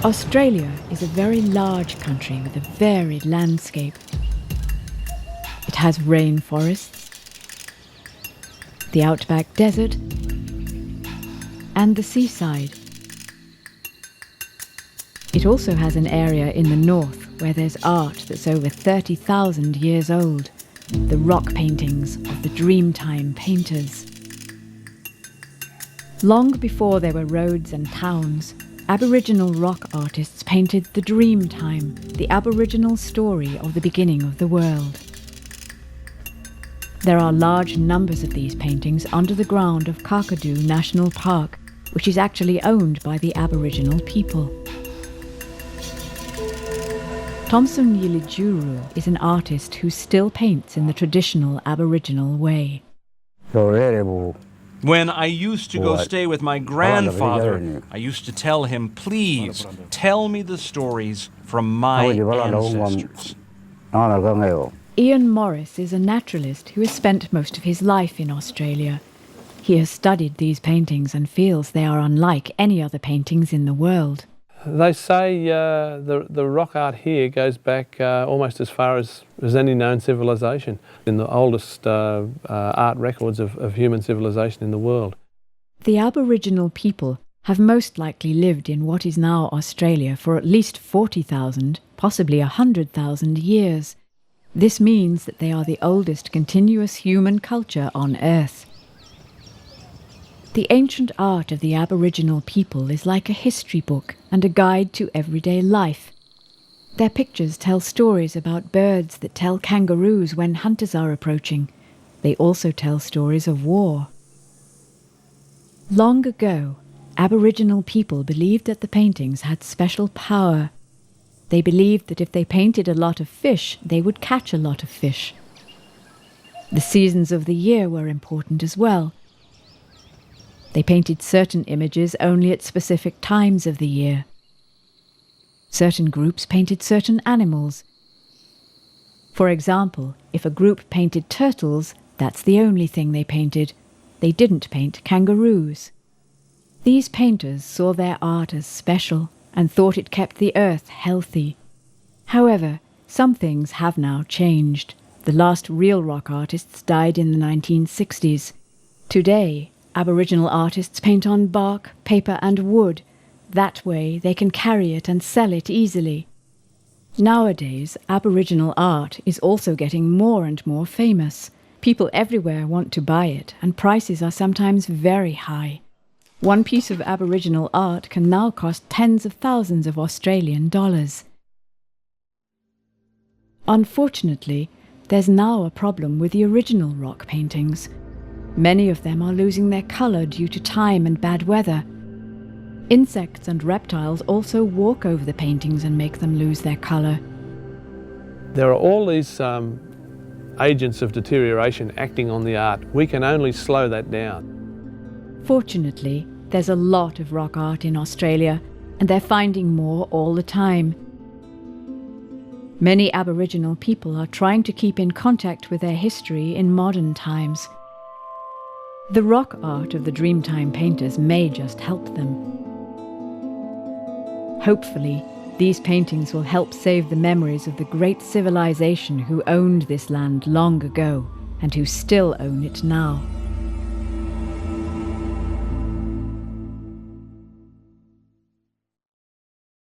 Australia is a very large country with a varied landscape. It has rainforests, the outback desert, and the seaside. It also has an area in the north where there's art that's over 30,000 years old, the rock paintings of the Dreamtime Painters. Long before there were roads and towns, Aboriginal rock artists painted the Dreamtime, the Aboriginal story of the beginning of the world. There are large numbers of these paintings under the ground of Kakadu National Park, which is actually owned by the Aboriginal people. Thompson Yilijuru is an artist who still paints in the traditional Aboriginal way. When I used to go stay with my grandfather, I used to tell him, "Please, tell me the stories from my ancestors." Ian Morris is a naturalist who has spent most of his life in Australia. He has studied these paintings and feels they are unlike any other paintings in the world. They say the rock art here goes back almost as far as any known civilization, in the oldest art records of human civilization in the world. The Aboriginal people have most likely lived in what is now Australia for at least 40,000, possibly 100,000 years. This means that they are the oldest continuous human culture on Earth. The ancient art of the Aboriginal people is like a history book and a guide to everyday life. Their pictures tell stories about birds that tell kangaroos when hunters are approaching. They also tell stories of war. Long ago, Aboriginal people believed that the paintings had special power. They believed that if they painted a lot of fish, they would catch a lot of fish. The seasons of the year were important as well. They painted certain images only at specific times of the year. Certain groups painted certain animals. For example, if a group painted turtles, that's the only thing they painted. They didn't paint kangaroos. These painters saw their art as special and thought it kept the earth healthy. However, some things have now changed. The last real rock artists died in the 1960s. Today, Aboriginal artists paint on bark, paper and wood. That way they can carry it and sell it easily. Nowadays, Aboriginal art is also getting more and more famous. People everywhere want to buy it, and prices are sometimes very high. One piece of Aboriginal art can now cost tens of thousands of Australian dollars. Unfortunately, there's now a problem with the original rock paintings. Many of them are losing their colour due to time and bad weather. Insects and reptiles also walk over the paintings and make them lose their colour. There are all these agents of deterioration acting on the art. We can only slow that down. Fortunately, there's a lot of rock art in Australia, and they're finding more all the time. Many Aboriginal people are trying to keep in contact with their history in modern times. The rock art of the Dreamtime Painters may just help them. Hopefully, these paintings will help save the memories of the great civilization who owned this land long ago and who still own it now.